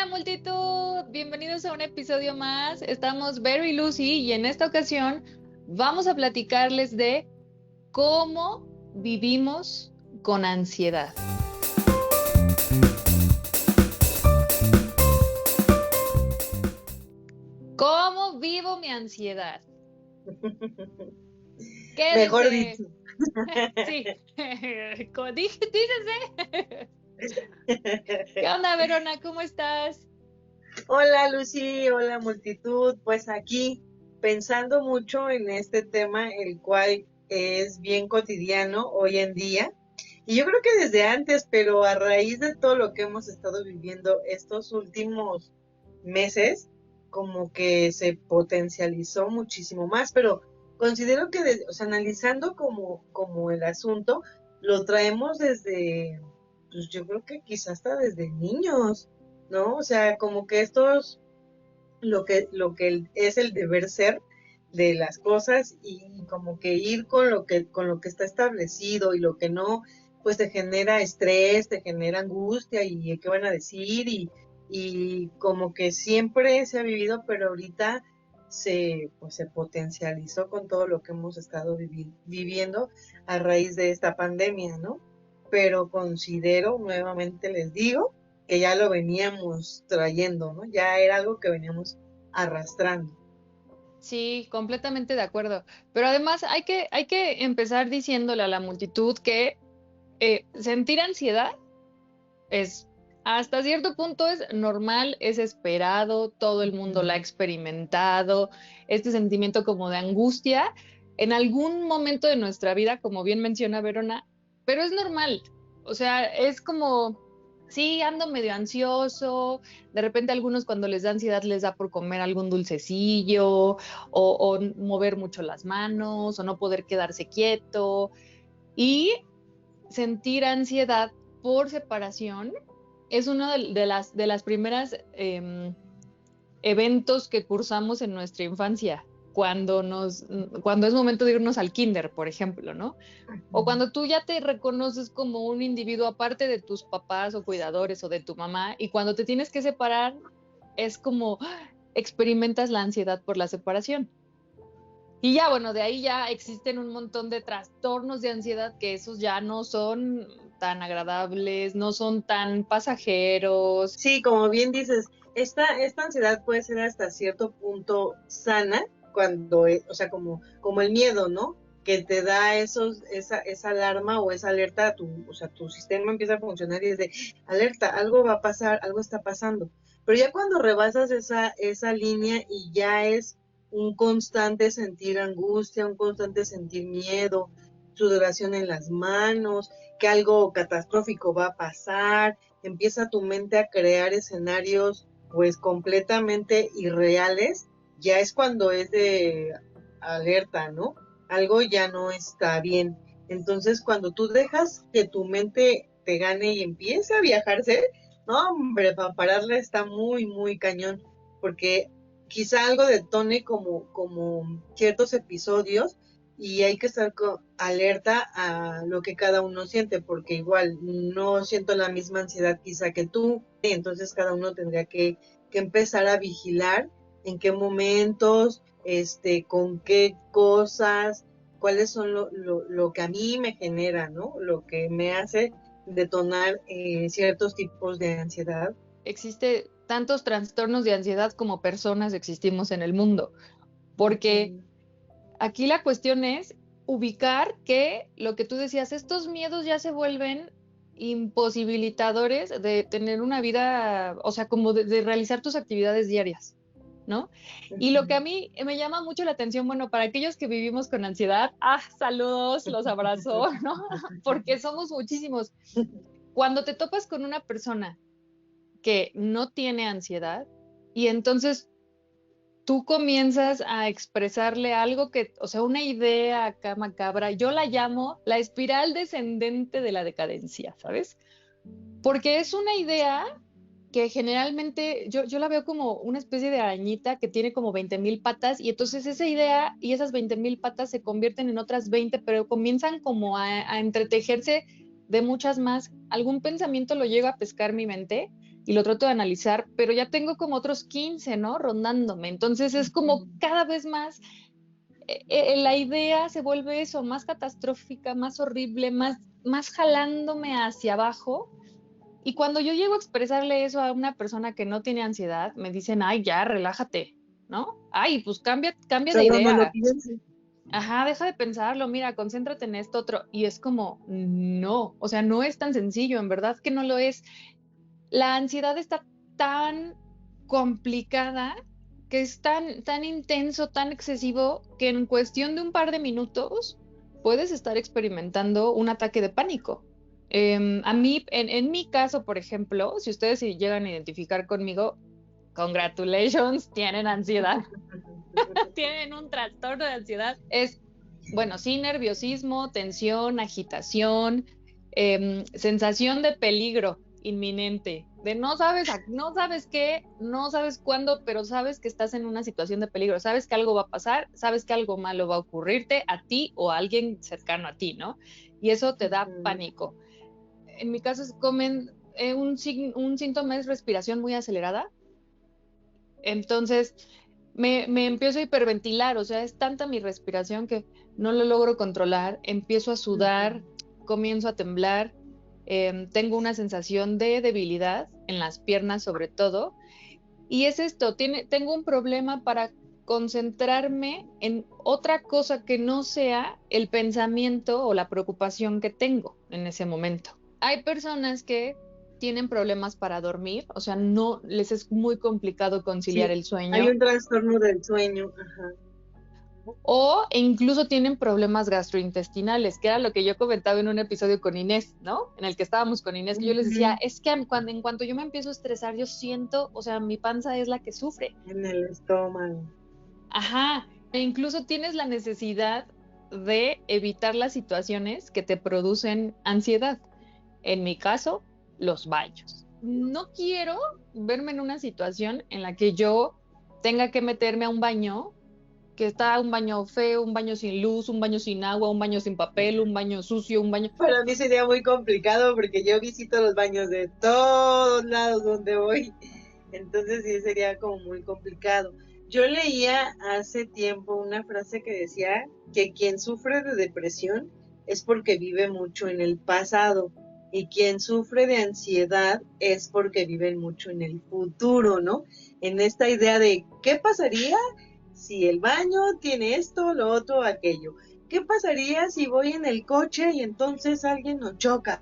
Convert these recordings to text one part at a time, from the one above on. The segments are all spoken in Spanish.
Hola multitud, bienvenidos a un episodio más. Estamos Vero y Lucy y en esta ocasión vamos a platicarles de cómo vivimos con ansiedad. ¿Cómo vivo mi ansiedad? Mejor Quédense. dicho. Sí, dícese. ¿Qué onda, Verona? ¿Cómo estás? Hola Lucy, hola multitud. Pues aquí pensando mucho en este tema, el cual es bien cotidiano hoy en día. Y yo creo que desde antes, pero a raíz de todo lo que hemos estado viviendo estos últimos meses, como que se potencializó muchísimo más. Pero considero que, o sea, analizando como el asunto, lo traemos desde, pues yo creo que quizás hasta desde niños, ¿no? O sea, como que estos, lo que es el deber ser de las cosas y como que ir con lo que está establecido y lo que no, pues te genera estrés, te genera angustia y qué van a decir y como que siempre se ha vivido, pero ahorita pues se potencializó con todo lo que hemos estado viviendo a raíz de esta pandemia, ¿no? Pero considero, nuevamente les digo, que ya lo veníamos trayendo, ¿no? Ya era algo que veníamos arrastrando. Sí, completamente de acuerdo. Pero además hay que empezar diciéndole a la multitud que sentir ansiedad es, hasta cierto punto es normal, es esperado, todo el mundo la ha experimentado, este sentimiento como de angustia en algún momento de nuestra vida, como bien menciona Verona, pero es normal. O sea, es como, sí, ando medio ansioso, de repente a algunos cuando les da ansiedad les da por comer algún dulcecillo o mover mucho las manos o no poder quedarse quieto y sentir ansiedad por separación es uno de las primeras eventos que cursamos en nuestra infancia, cuando es momento de irnos al kinder, por ejemplo, ¿no? O cuando tú ya te reconoces como un individuo aparte de tus papás o cuidadores o de tu mamá, y cuando te tienes que separar, es como experimentas la ansiedad por la separación. Y ya, bueno, de ahí ya existen un montón de trastornos de ansiedad que esos ya no son tan agradables, no son tan pasajeros. Sí, como bien dices, esta ansiedad puede ser hasta cierto punto sana cuando, o sea, como el miedo, ¿no? Que te da esa alarma o esa alerta a o sea, tu sistema empieza a funcionar y es de alerta, algo va a pasar, algo está pasando. Pero ya cuando rebasas esa línea y ya es un constante sentir angustia, un constante sentir miedo, sudoración en las manos, que algo catastrófico va a pasar, empieza tu mente a crear escenarios pues completamente irreales, ya es cuando es de alerta, ¿no? Algo ya no está bien. Entonces, cuando tú dejas que tu mente te gane y empiece a viajarse, no, hombre, para pararle está muy, muy cañón, porque quizá algo detone como ciertos episodios y hay que estar alerta a lo que cada uno siente, porque igual no siento la misma ansiedad quizá que tú, entonces cada uno tendría que empezar a vigilar en qué momentos, con qué cosas, cuáles son lo que a mí me genera, ¿no? Lo que me hace detonar ciertos tipos de ansiedad. Existe tantos trastornos de ansiedad como personas existimos en el mundo, porque Uh-huh. aquí la cuestión es ubicar que lo que tú decías, estos miedos ya se vuelven imposibilitadores de tener una vida, o sea, como de realizar tus actividades diarias, ¿no? Y lo que a Uh-huh. mí me llama mucho la atención, bueno, para aquellos que vivimos con ansiedad, saludos, los abrazo, ¿no? Porque somos muchísimos. Cuando te topas con una persona que no tiene ansiedad y entonces tú comienzas a expresarle algo que, o sea, una idea acá macabra, yo la llamo la espiral descendente de la decadencia, ¿sabes? Porque es una idea que generalmente yo la veo como una especie de arañita que tiene como 20,000 patas y entonces esa idea y esas 20,000 patas se convierten en otras 20, pero comienzan como a entretejerse de muchas más. Algún pensamiento lo llega a pescar mi mente y lo trato de analizar, pero ya tengo como otros 15, ¿no? Rondándome. Entonces es como cada vez más, la idea se vuelve eso, más catastrófica, más horrible, más jalándome hacia abajo. Y cuando yo llego a expresarle eso a una persona que no tiene ansiedad, me dicen, ay, ya, relájate, ¿no? Ay, pues cambia de Solo no lo idea. pienses. Ajá, deja de pensarlo, mira, concéntrate en esto otro. Y es como, no, o sea, no es tan sencillo, en verdad que no lo es. La ansiedad está tan complicada, que es tan intenso, tan excesivo, que en cuestión de un par de minutos puedes estar experimentando un ataque de pánico. A mí, en mi caso, por ejemplo, si ustedes se llegan a identificar conmigo, congratulations, tienen ansiedad, tienen un trastorno de ansiedad. Es, bueno, sí, nerviosismo, tensión, agitación, sensación de peligro inminente, de no sabes qué, no sabes cuándo, pero sabes que estás en una situación de peligro, sabes que algo va a pasar, sabes que algo malo va a ocurrirte a ti o a alguien cercano a ti, ¿no? Y eso te da pánico. En mi caso, un síntoma es respiración muy acelerada, entonces me empiezo a hiperventilar, o sea, es tanta mi respiración que no lo logro controlar, empiezo a sudar, comienzo a temblar, tengo una sensación de debilidad en las piernas sobre todo, y es esto, tengo un problema para concentrarme en otra cosa que no sea el pensamiento o la preocupación que tengo en ese momento. Hay personas que tienen problemas para dormir, o sea, no les es muy complicado conciliar Sí, el hay sueño, un trastorno del sueño, ajá. o incluso tienen problemas gastrointestinales, que era lo que yo comentaba en un episodio con Inés, ¿no? En el que estábamos con Inés, que yo les decía, Ujú. es que en cuanto yo me empiezo a estresar, yo siento, o sea, mi panza es la que sufre. En el estómago. Ajá, e incluso tienes la necesidad de evitar las situaciones que te producen ansiedad. En mi caso, los baños. No quiero verme en una situación en la que yo tenga que meterme a un baño, que está un baño feo, un baño sin luz, un baño sin agua, un baño sin papel, un baño sucio, un baño... Para mí sería muy complicado porque yo visito los baños de todos lados donde voy, entonces sí sería como muy complicado. Yo leía hace tiempo una frase que decía que quien sufre de depresión es porque vive mucho en el pasado y quien sufre de ansiedad es porque vive mucho en el futuro, ¿no? En esta idea de qué pasaría si el baño tiene esto, lo otro, aquello. ¿Qué pasaría si voy en el coche y entonces alguien nos choca?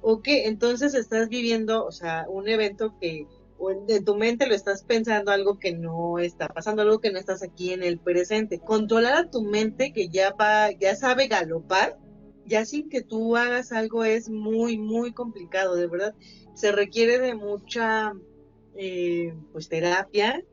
O que entonces estás viviendo, o sea, un evento que o en tu mente lo estás pensando algo que no está pasando, algo que no estás aquí en el presente. Controlar a tu mente que ya sabe galopar, ya sin que tú hagas algo es muy, muy complicado, de verdad. Se requiere de mucha, pues, terapia.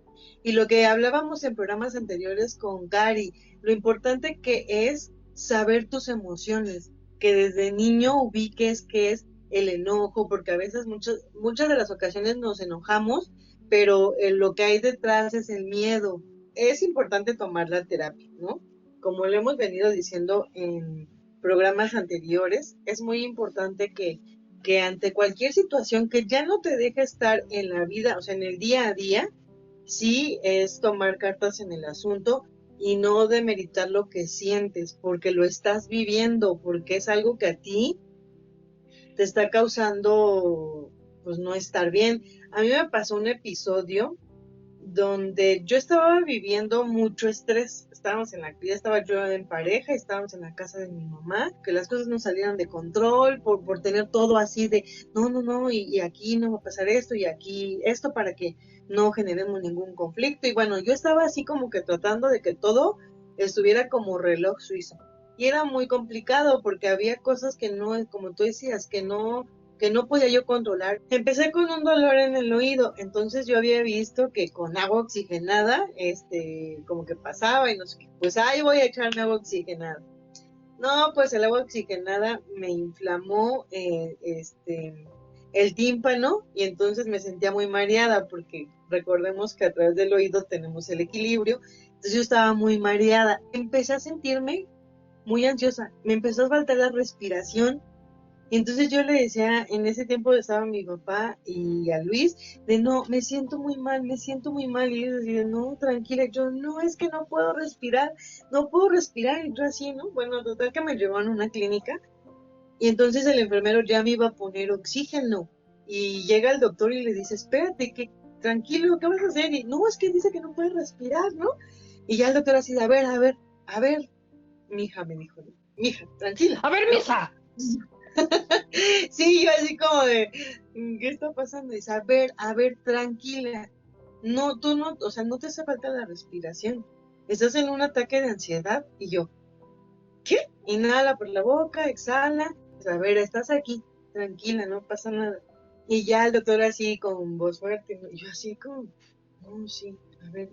Y lo que hablábamos en programas anteriores con Gary, lo importante que es saber tus emociones, que desde niño ubiques qué es el enojo, porque a veces muchas de las ocasiones nos enojamos, pero lo que hay detrás es el miedo. Es importante tomar la terapia, ¿no? Como lo hemos venido diciendo en programas anteriores, es muy importante que ante cualquier situación que ya no te deja estar en la vida, o sea, en el día a día, sí es tomar cartas en el asunto y no demeritar lo que sientes, porque lo estás viviendo, porque es algo que a ti te está causando, pues, no estar bien. A mí me pasó un episodio donde yo estaba viviendo mucho estrés. Estábamos ya estaba yo en pareja, estábamos en la casa de mi mamá, que las cosas no salieran de control por tener todo así de, no, no, no, y aquí no va a pasar esto, y aquí esto para que no generemos ningún conflicto. Y bueno, yo estaba así como que tratando de que todo estuviera como reloj suizo. Y era muy complicado porque había cosas que no, como tú decías, que no podía yo controlar. Empecé con un dolor en el oído, entonces yo había visto que con agua oxigenada, como que pasaba y no sé qué, pues ahí voy a echarme agua oxigenada. No, pues el agua oxigenada me inflamó el tímpano y entonces me sentía muy mareada porque recordemos que a través del oído tenemos el equilibrio, entonces yo estaba muy mareada. Empecé a sentirme muy ansiosa, me empezó a faltar la respiración Y entonces yo le decía, en ese tiempo estaba mi papá y a Luis, de no, me siento muy mal, me siento muy mal. Y ellos decían, no, tranquila. Yo, no, es que no puedo respirar, no puedo respirar. Y yo así, ¿no? Bueno, total que me llevaron a una clínica. Y entonces el enfermero ya me iba a poner oxígeno. Y llega el doctor y le dice, espérate, que tranquilo, ¿qué vas a hacer? Y no, es que dice que no puede respirar, ¿no? Y ya el doctor así, a ver, mija, me dijo, ¿no? Mija, tranquila, A ver, ¿no? mija. Sí, yo así como de, ¿qué está pasando? Dice, a ver, tranquila. No, tú no, o sea, no te hace falta la respiración. Estás en un ataque de ansiedad. Y yo, ¿qué? Inhala por la boca, exhala. Pues, a ver, estás aquí, tranquila, no pasa nada. Y ya el doctor así con voz fuerte, ¿no? Y yo así como, no, sí, a ver,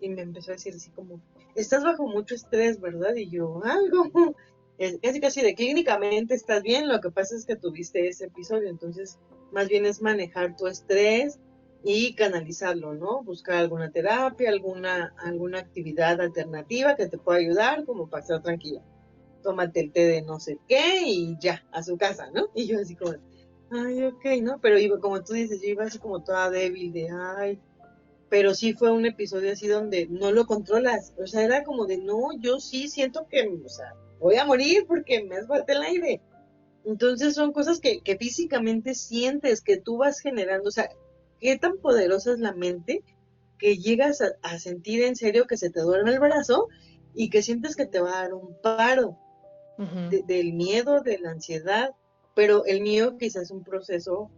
y me empezó a decir así como, estás bajo mucho estrés, ¿verdad? Y yo, algo, es casi casi de clínicamente estás bien, lo que pasa es que tuviste ese episodio, entonces más bien es manejar tu estrés y canalizarlo, ¿no? Buscar alguna terapia, alguna actividad alternativa que te pueda ayudar como para estar tranquila. Tómate el té de no sé qué y ya, a su casa, ¿no? Y yo así como, ay, ok, ¿no? Pero iba, como tú dices, yo iba así como toda débil de, ay, pero sí fue un episodio así donde no lo controlas, o sea, era como de, no, yo sí siento que, o sea, voy a morir porque me hace falta el aire. Entonces son cosas que físicamente sientes, que tú vas generando, o sea, qué tan poderosa es la mente que llegas a sentir en serio que se te duerme el brazo y que sientes que te va a dar un paro Ujú. del miedo, de la ansiedad, pero el mío quizás es un proceso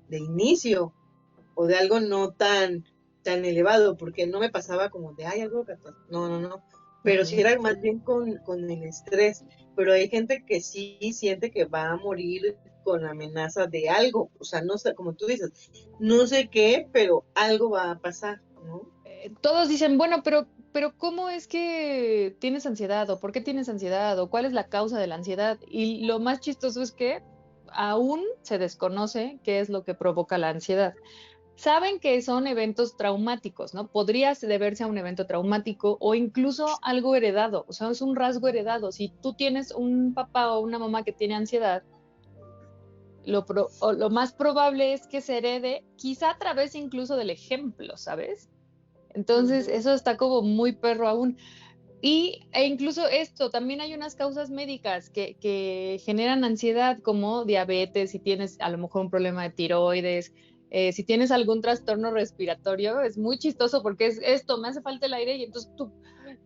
de inicio o de algo no tan elevado, porque no me pasaba como de, ay, algo catastrófico, no, pero sí Ujú. era más bien con el estrés, pero hay gente que sí siente que va a morir con la amenaza de algo, o sea, no sé, como tú dices, no sé qué, pero algo va a pasar, ¿no? Todos dicen, bueno, pero ¿cómo es que tienes ansiedad? ¿O por qué tienes ansiedad? ¿O cuál es la causa de la ansiedad? Y lo más chistoso es que aún se desconoce qué es lo que provoca la ansiedad. Saben que son eventos traumáticos, ¿no? Podría deberse a un evento traumático o incluso algo heredado, o sea, es un rasgo heredado. Si tú tienes un papá o una mamá que tiene ansiedad, lo más probable es que se herede, quizá a través incluso del ejemplo, ¿sabes? Entonces, Ujú. eso está como muy perro aún. E incluso esto, también hay unas causas médicas que generan ansiedad, como diabetes, si tienes a lo mejor un problema de tiroides, si tienes algún trastorno respiratorio, es muy chistoso porque es esto, me hace falta el aire y entonces tú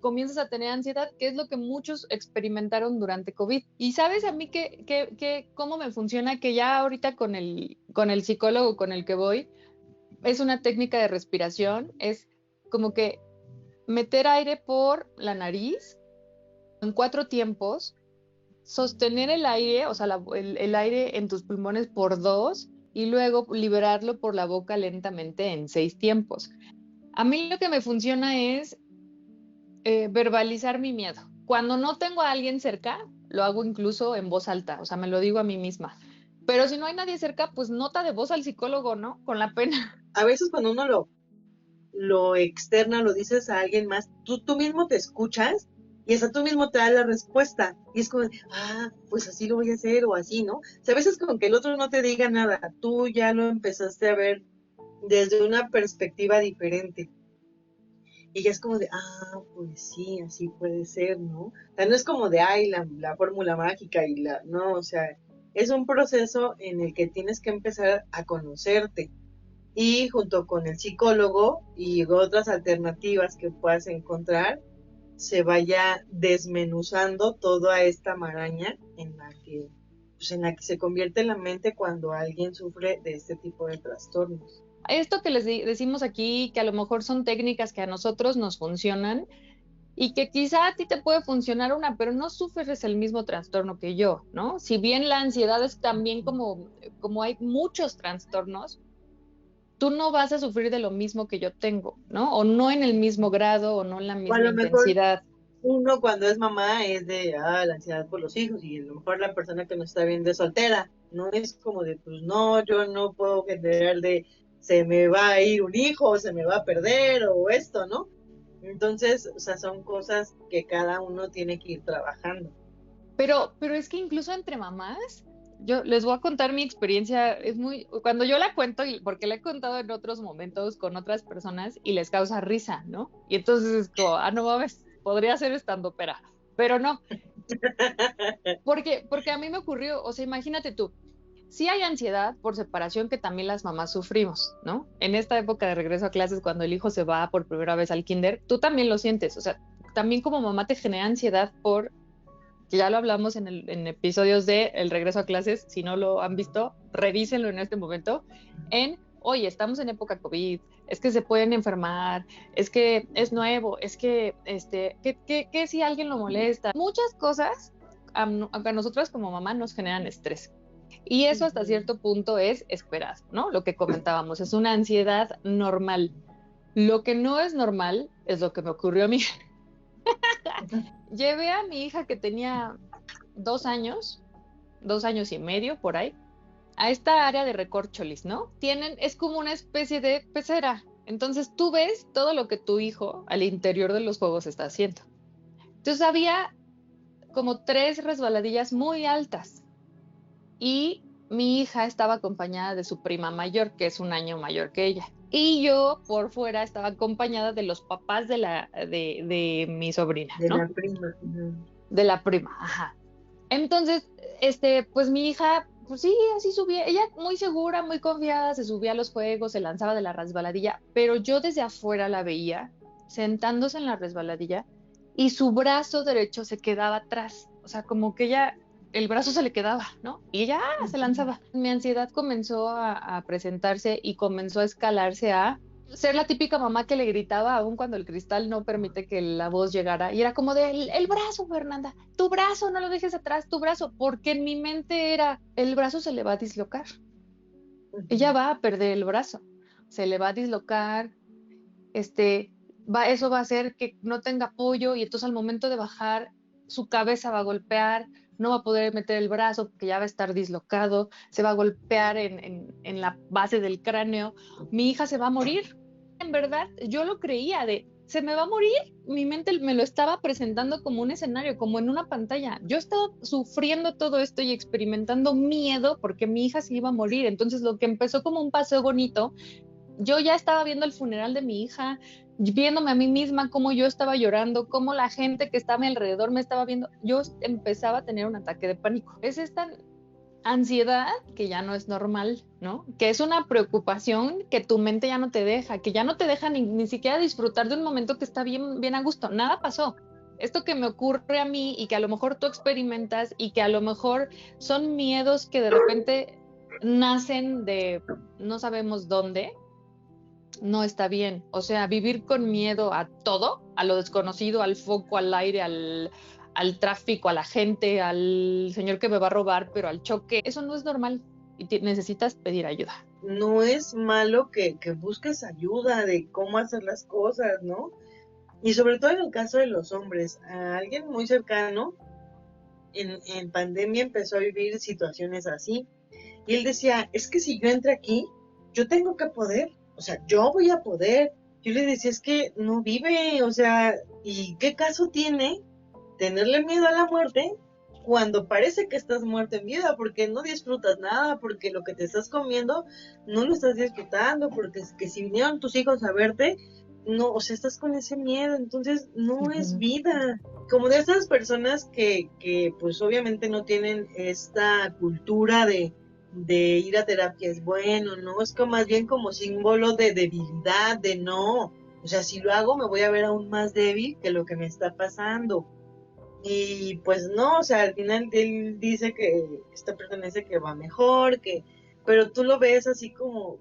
comienzas a tener ansiedad, que es lo que muchos experimentaron durante COVID. Y sabes a mí cómo me funciona, que ya ahorita con el psicólogo con el que voy, es una técnica de respiración, es como que meter aire por la nariz en 4 tiempos, sostener el aire, o sea, el aire en tus pulmones por 2 y luego liberarlo por la boca lentamente en 6 tiempos. A mí lo que me funciona es verbalizar mi miedo. Cuando no tengo a alguien cerca, lo hago incluso en voz alta, o sea, me lo digo a mí misma. Pero si no hay nadie cerca, pues nota de voz al psicólogo, ¿no? Con la pena. A veces cuando uno lo externa, lo dices a alguien más, tú mismo te escuchas y hasta tú mismo te das la respuesta. Y es como, pues así lo voy a hacer o así, ¿no? O sea, a veces con que el otro no te diga nada, tú ya lo empezaste a ver desde una perspectiva diferente. Y ya es como de, pues sí, así puede ser, ¿no? O sea, no es como de, ay, la fórmula mágica y no, o sea, es un proceso en el que tienes que empezar a conocerte y junto con el psicólogo y otras alternativas que puedas encontrar, se vaya desmenuzando toda esta maraña pues en la que se convierte la mente cuando alguien sufre de este tipo de trastornos. Esto que les decimos aquí, que a lo mejor son técnicas que a nosotros nos funcionan, y que quizá a ti te puede funcionar una, pero no sufres el mismo trastorno que yo, ¿no? Si bien la ansiedad es también como hay muchos trastornos, tú no vas a sufrir de lo mismo que yo tengo, ¿no? O no en el mismo grado o no en la O a misma lo mejor intensidad. uno cuando es mamá es de, la ansiedad por los hijos y a lo mejor la persona que nos está viendo es soltera, no es como de, pues no, yo no puedo generar de, se me va a ir un hijo, o se me va a perder o esto, ¿no? Entonces, o sea, son cosas que cada uno tiene que ir trabajando. Pero es que incluso entre mamás, Yo les voy a contar mi experiencia, cuando yo la cuento, porque la he contado en otros momentos con otras personas y les causa risa, ¿no? Y entonces es como, no mames, podría ser estandopera, pero no, porque a mí me ocurrió, o sea, imagínate tú, sí hay ansiedad por separación que también las mamás sufrimos, ¿no? En esta época de regreso a clases, cuando el hijo se va por primera vez al kinder, tú también lo sientes, o sea, también como mamá te genera ansiedad que ya lo hablamos en episodios de El regreso a clases, si no lo han visto, revísenlo en este momento, oye, estamos en época COVID, es que se pueden enfermar, es que es nuevo, es que, que si alguien lo molesta, muchas cosas a nosotras como mamá nos generan estrés. Y eso hasta cierto punto es esperar, ¿no? Lo que comentábamos, es una ansiedad normal. Lo que no es normal es lo que me ocurrió a mí. Llevé a mi hija que tenía 2 años, 2 años y medio por ahí, a esta área de recorcholis, ¿no? Es como una especie de pecera. Entonces tú ves todo lo que tu hijo al interior de los juegos está haciendo. Entonces había como 3 resbaladillas muy altas y mi hija estaba acompañada de su prima mayor, que es 1 año mayor que ella. Y yo por fuera estaba acompañada de los papás de mi sobrina, De ¿no? la prima. De la prima, ajá. Entonces, pues mi hija, pues sí, así subía, ella muy segura, muy confiada, se subía a los juegos, se lanzaba de la resbaladilla, pero yo desde afuera la veía sentándose en la resbaladilla y su brazo derecho se quedaba atrás, o sea, como que ella, el brazo se le quedaba, ¿no? Y ella se lanzaba. Mi ansiedad comenzó a presentarse y comenzó a escalarse a ser la típica mamá que le gritaba aún cuando el cristal no permite que la voz llegara. Y era como de, el brazo, Fernanda, tu brazo, no lo dejes atrás, tu brazo, porque en mi mente era, el brazo se le va a dislocar. Ella va a perder el brazo, se le va a dislocar, eso va a hacer que no tenga apoyo y entonces al momento de bajar, su cabeza va a golpear, no va a poder meter el brazo porque ya va a estar dislocado, se va a golpear en la base del cráneo, mi hija se va a morir. En verdad, yo lo creía se me va a morir, mi mente me lo estaba presentando como un escenario, como en una pantalla. Yo estaba sufriendo todo esto y experimentando miedo porque mi hija se iba a morir. Entonces lo que empezó como un paseo bonito, yo ya estaba viendo el funeral de mi hija, viéndome a mí misma, cómo yo estaba llorando, cómo la gente que estaba a mi alrededor me estaba viendo. Yo empezaba a tener un ataque de pánico. Es esta ansiedad que ya no es normal, ¿no? Que es una preocupación que tu mente ya no te deja, que ya no te deja ni siquiera disfrutar de un momento que está bien, bien a gusto. Nada pasó. Esto que me ocurre a mí y que a lo mejor tú experimentas y que a lo mejor son miedos que de repente nacen de no sabemos dónde, no está bien. O sea, vivir con miedo a todo, a lo desconocido, al foco, al aire, al tráfico, a la gente, al señor que me va a robar, pero al choque, eso no es normal y necesitas pedir ayuda. No es malo que busques ayuda de cómo hacer las cosas, ¿no? Y sobre todo en el caso de los hombres, a alguien muy cercano en pandemia empezó a vivir situaciones así. Y él decía, es que si yo entro aquí, yo tengo que poder, o sea, yo voy a poder. Yo le decía, es que no vive, o sea, ¿y qué caso tiene tenerle miedo a la muerte cuando parece que estás muerto en vida? Porque no disfrutas nada, porque lo que te estás comiendo no lo estás disfrutando, porque es que si vinieron tus hijos a verte, no, o sea, estás con ese miedo, entonces no es vida. Como de esas personas que pues obviamente no tienen esta cultura de ir a terapia es bueno, ¿no? Es como más bien como símbolo de debilidad, de no, o sea, si lo hago me voy a ver aún más débil que lo que me está pasando. Y pues no, o sea, al final él dice que esta persona dice que va mejor, pero tú lo ves así como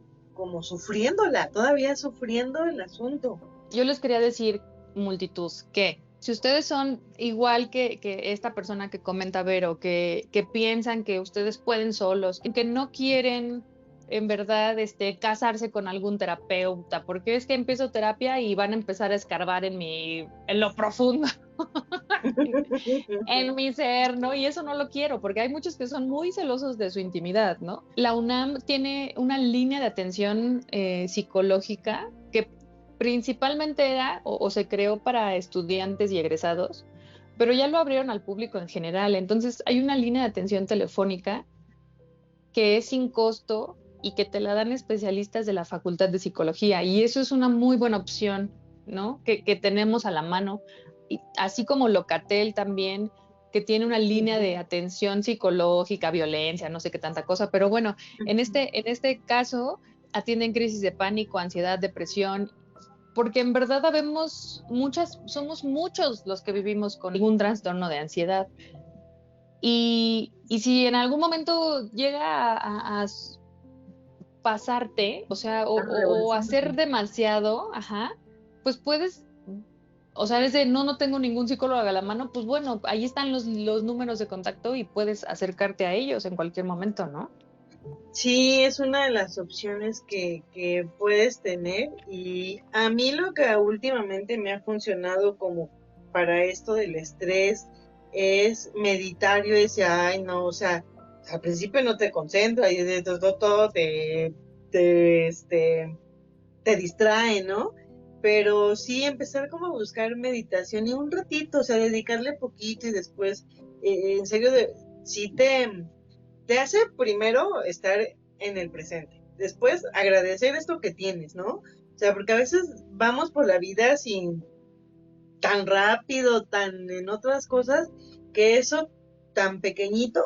sufriéndola, todavía sufriendo el asunto. Yo les quería decir, multitud, que si ustedes son igual que esta persona que comenta Vero, que piensan que ustedes pueden solos, que no quieren en verdad casarse con algún terapeuta, porque es que empiezo terapia y van a empezar a escarbar en lo profundo, en mi ser, ¿no? Y eso no lo quiero, porque hay muchos que son muy celosos de su intimidad, ¿no? La UNAM tiene una línea de atención psicológica que principalmente era o se creó para estudiantes y egresados, pero ya lo abrieron al público en general. Entonces hay una línea de atención telefónica que es sin costo y que te la dan especialistas de la Facultad de Psicología. Y eso es una muy buena opción, ¿no? Que tenemos a la mano. Y así como Locatel también, que tiene una línea de atención psicológica, violencia, no sé qué tanta cosa, pero bueno, en este caso atienden crisis de pánico, ansiedad, depresión, porque en verdad habemos somos muchos los que vivimos con algún trastorno de ansiedad. Y si en algún momento llega a pasarte, o sea, o hacer demasiado, ajá, pues puedes, o sea, es de no tengo ningún psicólogo a la mano, pues bueno, ahí están los números de contacto y puedes acercarte a ellos en cualquier momento, ¿no? Sí, es una de las opciones que puedes tener, y a mí lo que últimamente me ha funcionado como para esto del estrés es meditar. Yo decía, ay no, o sea, al principio no te concentras y de todo te distrae, ¿no? Pero sí empezar como a buscar meditación y un ratito, o sea, dedicarle poquito y después, en serio, sí te hace primero estar en el presente, después agradecer esto que tienes, ¿no? O sea, porque a veces vamos por la vida sin tan rápido, tan en otras cosas, que eso tan pequeñito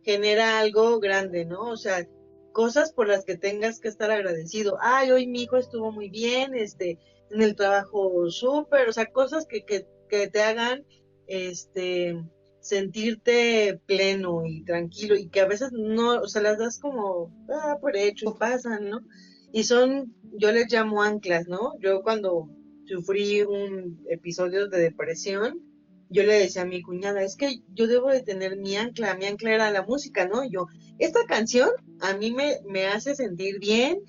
genera algo grande, ¿no? O sea, cosas por las que tengas que estar agradecido. Ay, hoy mi hijo estuvo muy bien, en el trabajo súper, o sea, cosas que te hagan, este, sentirte pleno y tranquilo, y que a veces no, o sea, las das como, por hecho y pasan, ¿no? Y son, yo les llamo anclas, ¿no? Yo cuando sufrí un episodio de depresión, yo le decía a mi cuñada, es que yo debo de tener mi ancla era la música, ¿no? Y yo, esta canción a mí me hace sentir bien.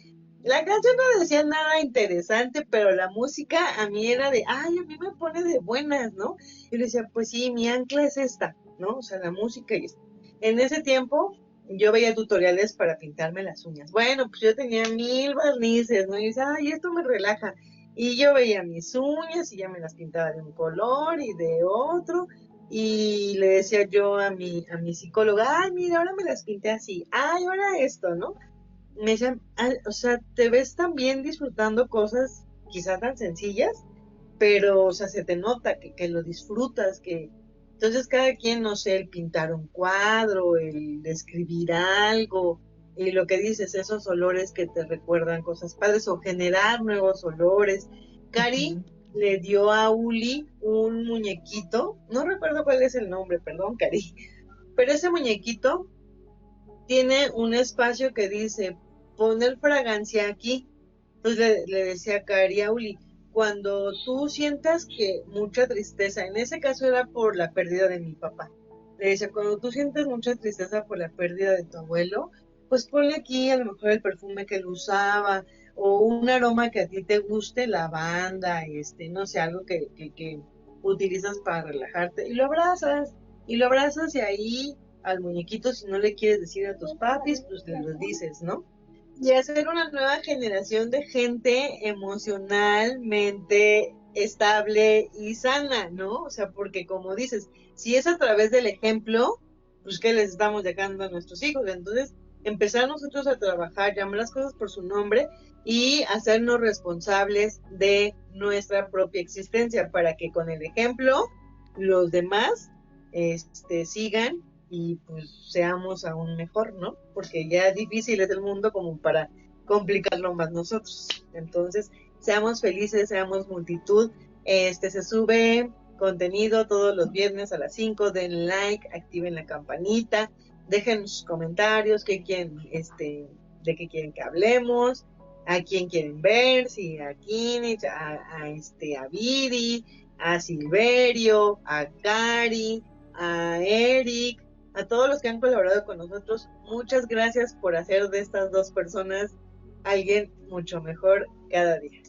La canción no decía nada interesante, pero la música a mí era de, ay, a mí me pone de buenas, ¿no? Y le decía, pues sí, mi ancla es esta, ¿no? O sea, la música y esto. En ese tiempo yo veía tutoriales para pintarme las uñas. Bueno, pues yo tenía 1000 barnices, ¿no? Y decía, ay, esto me relaja. Y yo veía mis uñas y ya me las pintaba de un color y de otro. Y le decía yo a mi psicóloga, ay, mira, ahora me las pinté así. Ay, ahora esto, ¿no? Me decían, o sea, te ves también disfrutando cosas quizás tan sencillas, pero, o sea, se te nota que lo disfrutas, que entonces cada quien, no sé, el pintar un cuadro, el escribir algo, y lo que dices, esos olores que te recuerdan cosas padres, o generar nuevos olores. Cari Ujú. le dio a Uli un muñequito, no recuerdo cuál es el nombre, perdón, Cari, pero ese muñequito tiene un espacio que dice poner fragancia aquí. Entonces le decía a Cari, a Uli, cuando tú sientas que mucha tristeza, en ese caso era por la pérdida de mi papá, le decía, cuando tú sientes mucha tristeza por la pérdida de tu abuelo, pues ponle aquí a lo mejor el perfume que él usaba, o un aroma que a ti te guste, lavanda, no sé, algo que utilizas para relajarte, y lo abrazas y ahí al muñequito, si no le quieres decir a tus papis, pues le los dices, ¿no? Y hacer una nueva generación de gente emocionalmente estable y sana, ¿no? O sea, porque como dices, si es a través del ejemplo, pues ¿qué les estamos dejando a nuestros hijos? Entonces, empezar nosotros a trabajar, llamar las cosas por su nombre y hacernos responsables de nuestra propia existencia para que con el ejemplo los demás sigan y pues seamos aún mejor, ¿no? Porque ya difícil es el mundo como para complicarlo más nosotros. Entonces, seamos felices, seamos multitud. Se sube contenido todos los viernes a las 5, den like, activen la campanita, dejen sus comentarios, qué quieren, de qué quieren que hablemos, a quién quieren ver, si a Kinich, a Viri, a Silverio, a Cari, a Eric, a todos los que han colaborado con nosotros. Muchas gracias por hacer de estas dos personas alguien mucho mejor cada día.